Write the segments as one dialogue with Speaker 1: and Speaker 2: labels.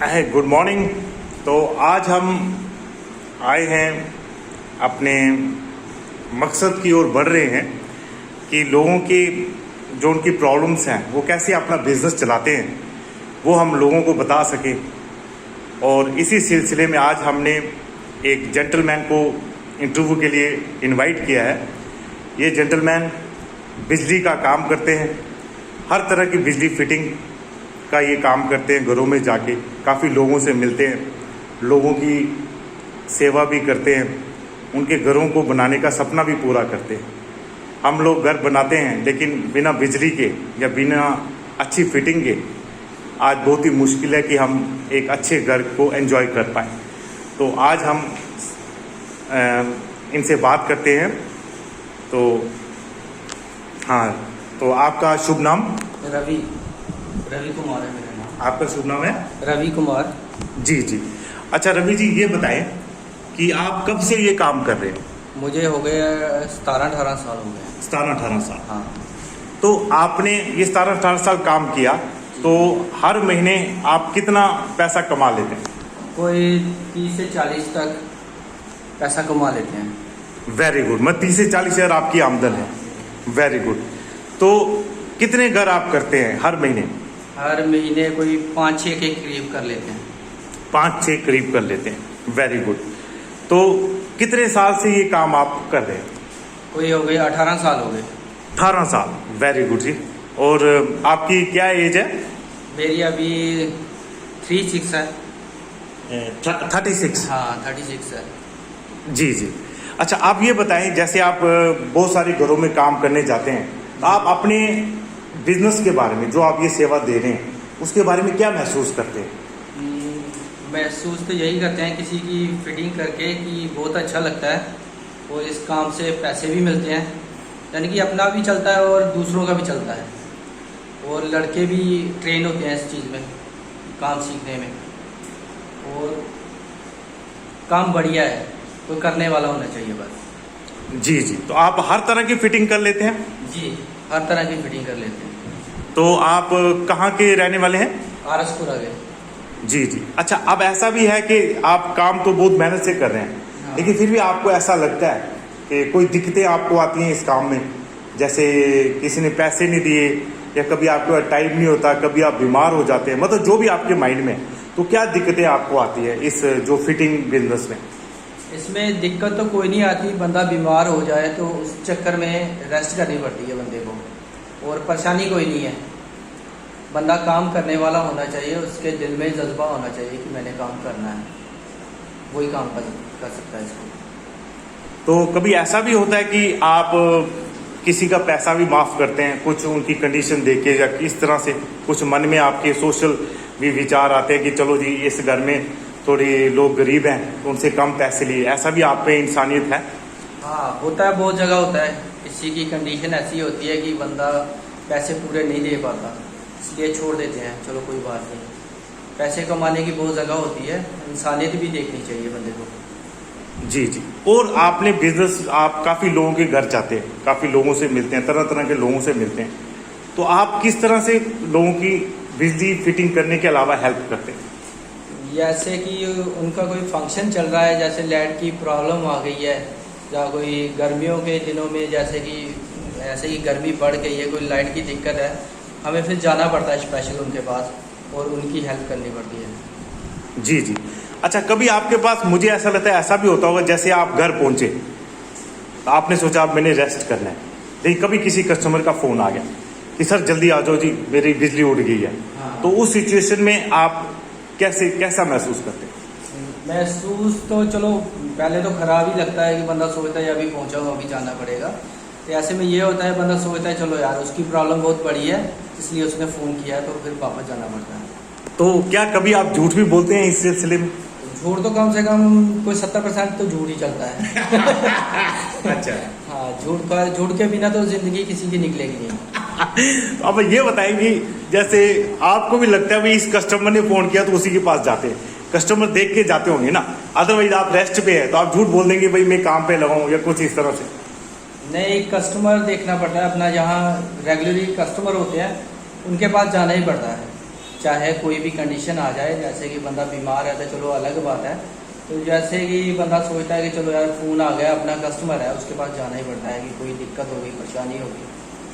Speaker 1: Good morning. तो आज हम आए हैं अपने मकसद की ओर बढ़ रहे हैं कि लोगों की जो उनकी प्रॉब्लम्स हैं वो कैसे अपना बिजनेस चलाते हैं वो हम लोगों को बता सकें। और इसी सिलसिले में आज हमने एक जेंटलमैन को इंटरव्यू के लिए इनवाइट किया है। ये जेंटलमैन बिजली का काम करते हैं, हर तरह की बिजली फिटिंग का ये काम करते हैं। घरों में जाके काफ़ी लोगों से मिलते हैं, लोगों की सेवा भी करते हैं, उनके घरों को बनाने का सपना भी पूरा करते हैं। हम लोग घर बनाते हैं लेकिन बिना बिजली के या बिना अच्छी फिटिंग के आज बहुत ही मुश्किल है कि हम एक अच्छे घर को एंजॉय कर पाएँ। तो आज हम इनसे बात करते हैं। तो हाँ, तो आपका शुभ नाम?
Speaker 2: रवि कुमार है मेरा नाम।
Speaker 1: आपका शुभ नाम है?
Speaker 2: रवि कुमार।
Speaker 1: जी जी। अच्छा रवि जी, ये बताएं कि आप कब से ये काम कर रहे हो?
Speaker 2: मुझे हो गए 17-18 साल हो गए।
Speaker 1: 17-18 साल।
Speaker 2: हाँ।
Speaker 1: तो आपने ये 17-18 साल काम किया, तो हर महीने आप कितना पैसा कमा लेते हैं?
Speaker 2: कोई 30 से 40 तक पैसा कमा लेते हैं।
Speaker 1: Very good. मैं 30 से 40 हज़ार आपकी आमदन है। Very good. तो कितने घर आप करते हैं हर महीने?
Speaker 2: हर महीने कोई 5-6 के करीब कर लेते हैं।
Speaker 1: 5-6 करीब कर लेते हैं। Very good. तो कितने साल से ये काम आप कर रहे हैं?
Speaker 2: कोई हो गए 18 साल हो गए।
Speaker 1: 18 साल। वेरी गुड जी। और आपकी क्या एज है?
Speaker 2: मेरी अभी 36 है।
Speaker 1: 36।
Speaker 2: हाँ 36 है।
Speaker 1: जी जी। अच्छा आप ये बताएं, जैसे आप बहुत सारे घरों में काम करने जाते हैं, तो आप अपने बिजनेस के बारे में, जो आप ये सेवा दे रहे हैं, उसके बारे में क्या महसूस करते हैं?
Speaker 2: महसूस तो यही करते हैं किसी की फिटिंग करके कि बहुत अच्छा लगता है और इस काम से पैसे भी मिलते हैं, यानी कि अपना भी चलता है और दूसरों का भी चलता है। और लड़के भी ट्रेन होते हैं इस चीज़ में, काम सीखने में। और काम बढ़िया है, कोई करने वाला होना चाहिए बस।
Speaker 1: जी जी। तो आप हर तरह की फिटिंग कर लेते हैं?
Speaker 2: जी, हर तरह की फिटिंग कर लेते हैं।
Speaker 1: तो आप कहाँ के रहने वाले हैं?
Speaker 2: आरसपुरा गए।
Speaker 1: जी जी। अच्छा, अब ऐसा भी है कि आप काम तो बहुत मेहनत से कर रहे हैं,
Speaker 2: हाँ।
Speaker 1: लेकिन फिर भी आपको ऐसा लगता है कि कोई दिक्कतें आपको आती हैं इस काम में, जैसे किसी ने पैसे नहीं दिए या कभी आपके पास टाइम नहीं होता, कभी आप बीमार हो जाते हैं, मतलब जो भी आपके माइंड में, तो क्या दिक्कतें आपको आती है इस जो फिटिंग बिजनेस में?
Speaker 2: इसमें दिक्कत तो कोई नहीं आती, बंदा बीमार हो जाए तो उस चक्कर में रेस्ट करनी पड़ती है बंदे को, और परेशानी कोई नहीं है। बंदा काम करने वाला होना चाहिए, उसके दिल में जज्बा होना चाहिए कि मैंने काम करना है, वही काम कर सकता है इसको।
Speaker 1: तो कभी ऐसा भी होता है कि आप किसी का पैसा भी माफ़ करते हैं, कुछ उनकी कंडीशन देख के, या किस तरह से कुछ मन में आपके सोशल भी विचार आते हैं कि चलो जी इस घर में थोड़े लोग गरीब हैं तो उनसे कम पैसे लिए, ऐसा भी आप पे इंसानियत है?
Speaker 2: हाँ होता है, बहुत जगह होता है। किसी की कंडीशन ऐसी होती है कि बंदा पैसे पूरे नहीं दे पाता, इसलिए छोड़ देते हैं, चलो कोई बात नहीं। पैसे कमाने की बहुत जगह होती है, इंसानियत भी देखनी चाहिए बंदे को।
Speaker 1: जी जी। और आपने बिजनेस, आप काफ़ी लोगों के घर जाते हैं, काफ़ी लोगों से मिलते हैं, तरह तरह के लोगों से मिलते हैं, तो आप किस तरह से लोगों की बिजली फिटिंग करने के अलावा हेल्प करते हैं?
Speaker 2: जैसे कि उनका कोई फंक्शन चल रहा है, जैसे लाइट की प्रॉब्लम आ गई है, या कोई गर्मियों के दिनों में जैसे कि ऐसे ही गर्मी बढ़ गई है, कोई लाइट की दिक्कत है, हमें फिर जाना पड़ता है स्पेशल उनके पास और उनकी हेल्प करनी पड़ती है।
Speaker 1: जी जी। अच्छा, कभी आपके पास, मुझे ऐसा लगता है ऐसा भी होता होगा, जैसे आप घर पहुंचे तो आपने सोचा अब मैंने रेस्ट करना है, लेकिन कभी किसी कस्टमर का फ़ोन आ गया कि सर जल्दी आ जाओ जी, मेरी बिजली उड़ गई है।
Speaker 2: हाँ।
Speaker 1: तो उस सिचुएशन में आप कैसा महसूस करते हैं?
Speaker 2: महसूस तो चलो पहले तो ख़राब ही लगता है कि बंदा सोचता है अभी पहुंचा हूँ, अभी जाना पड़ेगा। तो ऐसे में ये होता है, बंदा सोचता है चलो यार उसकी प्रॉब्लम बहुत बड़ी है, इसलिए उसने फ़ोन किया, तो फिर वापस जाना पड़ता है।
Speaker 1: तो क्या कभी आप झूठ भी बोलते हैं इस सिलसिले में?
Speaker 2: झूठ तो कम से कम कोई 70% तो झूठ ही चलता है।
Speaker 1: अच्छा।
Speaker 2: हाँ, झूठ के बिना तो ज़िंदगी किसी की निकलेगी नहीं।
Speaker 1: तो अब ये बताएंगे, जैसे आपको भी लगता है भाई इस कस्टमर ने फ़ोन किया तो उसी के पास जाते हैं, कस्टमर देख के जाते होंगे ना, अदरवाइज आप रेस्ट पे है तो आप झूठ बोल देंगे भाई मैं काम पे लगाऊं या कुछ इस तरह से?
Speaker 2: नहीं, कस्टमर देखना पड़ता है अपना, जहाँ रेगुलरली कस्टमर होते हैं उनके पास जाना ही पड़ता है। चाहे कोई भी कंडीशन आ जाए, जैसे कि बंदा बीमार है तो चलो अलग बात है, तो जैसे कि बंदा सोचता है कि चलो यार फ़ोन आ गया, अपना कस्टमर है, उसके पास जाना ही पड़ता है कि कोई दिक्कत हो गई, परेशानी होगी,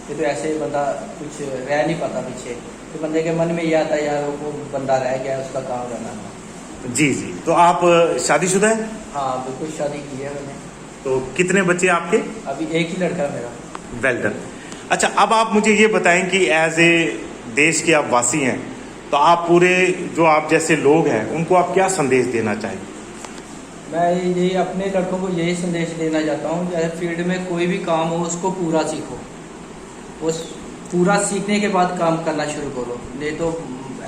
Speaker 2: तो ऐसे बंदा कुछ रह नहीं पाता पीछे, तो बंदे के मन में ये आता है यार वो बंदा रह गया, उसका काम करना था।
Speaker 1: जी जी। तो आप शादीशुदा है?
Speaker 2: हाँ बिल्कुल, शादी की है मैंने।
Speaker 1: तो कितने बच्चे आपके?
Speaker 2: अभी एक ही लड़का है मेरा।
Speaker 1: Well done. अच्छा, अब आप मुझे ये बताएं कि एज ए देश के आप वासी हैं, तो आप पूरे जो आप जैसे लोग हैं उनको आप क्या संदेश देना चाहेंगे?
Speaker 2: मैं यही अपने लड़कों को यही संदेश देना चाहता हूँ, चाहे फील्ड में कोई भी काम हो उसको पूरा सीखो, उस पूरा सीखने के बाद काम करना शुरू करो, नहीं तो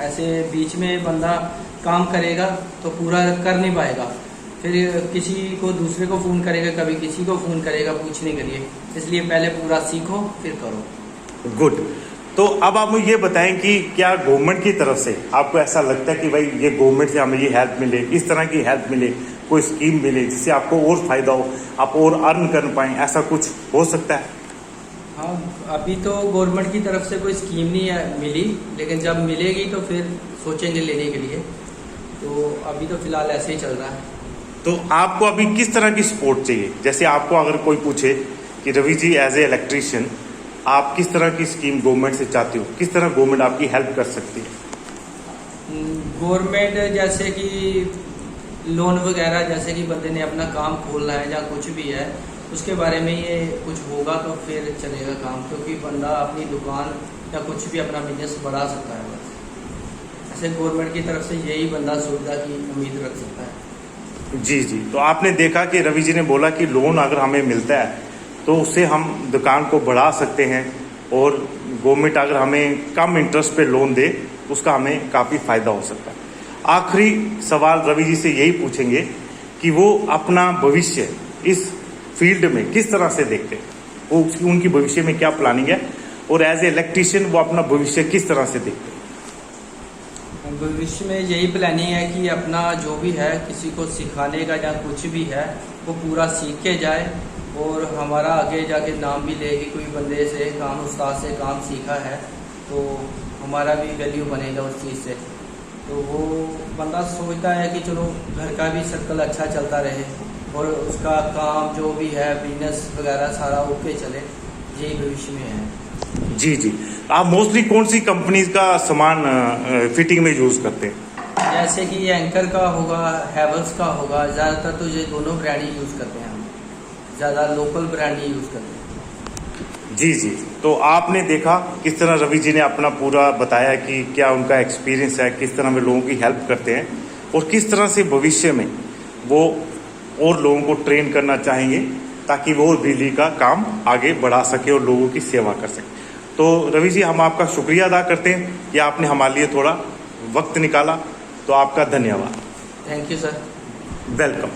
Speaker 2: ऐसे बीच में बंदा काम करेगा तो पूरा कर नहीं पाएगा, फिर किसी को दूसरे को फ़ोन करेगा, कभी किसी को फ़ोन करेगा पूछने के लिए, इसलिए पहले पूरा सीखो फिर करो।
Speaker 1: गुड। तो अब आप मुझे ये बताएं कि क्या गवर्नमेंट की तरफ से आपको ऐसा लगता है कि भाई ये गवर्नमेंट से हमें ये हेल्प मिले, इस तरह की हेल्प मिले, कोई स्कीम मिले जिससे आपको और फायदा हो, आप और अर्न कर पाएं, ऐसा कुछ हो सकता है?
Speaker 2: हाँ, अभी तो गवर्नमेंट की तरफ से कोई स्कीम नहीं है मिली, लेकिन जब मिलेगी तो फिर सोचेंगे लेने के लिए, तो अभी तो फिलहाल ऐसे ही चल रहा है।
Speaker 1: तो आपको अभी किस तरह की सपोर्ट चाहिए? जैसे आपको अगर कोई पूछे कि Ravi ji as a electrician आप किस तरह की स्कीम गवर्नमेंट से चाहते हो, किस तरह गवर्नमेंट आपकी हेल्प कर सकती है?
Speaker 2: गवर्नमेंट जैसे कि लोन वगैरह, जैसे कि बंदे ने अपना काम खोलना है या कुछ भी है, उसके बारे में ये कुछ होगा तो फिर चलेगा काम, क्योंकि बंदा अपनी दुकान या कुछ भी अपना बिजनेस बढ़ा सकता है। बस ऐसे गवर्नमेंट की तरफ से यही बंदा सुविधा की उम्मीद रख सकता है।
Speaker 1: जी जी। तो आपने देखा कि रवि जी ने बोला कि लोन अगर हमें मिलता है तो उससे हम दुकान को बढ़ा सकते हैं, और गवर्नमेंट अगर हमें कम इंटरेस्ट पे लोन दे उसका हमें काफ़ी फ़ायदा हो सकता है। आखिरी सवाल रवि जी से यही पूछेंगे कि वो अपना भविष्य इस फील्ड में किस तरह से देखते हैं, वो उनकी भविष्य में क्या प्लानिंग है, और एज ए इलेक्ट्रीशियन वो अपना भविष्य किस तरह से देखते हैं?
Speaker 2: भविष्य में यही प्लानिंग है कि अपना जो भी है किसी को सिखाने का या कुछ भी है वो पूरा सीख के जाए, और हमारा आगे जाके नाम भी ले कि कोई बंदे से काम, उस्ताद से काम सीखा है, तो हमारा भी वैल्यू बनेगा उस चीज़ से। तो वो बंदा सोचता है कि चलो घर का भी सर्कल अच्छा चलता रहे और उसका काम जो भी है बिजनेस वगैरह सारा ओके चले, यही भविष्य में है।
Speaker 1: जी जी। आप मोस्टली कौन सी कंपनीज का सामान फिटिंग में यूज़ करते हैं?
Speaker 2: जैसे कि एंकर का होगा, हैवल्स का होगा, ज़्यादातर तो ये दोनों ब्रांड ही यूज़ करते हैं हम, ज़्यादा लोकल ब्रांड ही यूज़ करते हैं।
Speaker 1: जी जी। तो आपने देखा किस तरह रवि जी ने अपना पूरा बताया कि क्या उनका एक्सपीरियंस है, किस तरह वे लोगों की हेल्प करते हैं, और किस तरह से भविष्य में वो और लोगों को ट्रेन करना चाहेंगे ताकि वो बिजली का काम आगे बढ़ा सके और लोगों की सेवा कर सके। तो रवि जी, हम आपका शुक्रिया अदा करते हैं कि आपने हमारे लिए थोड़ा वक्त निकाला, तो आपका धन्यवाद।
Speaker 2: Thank you sir.
Speaker 1: वेलकम।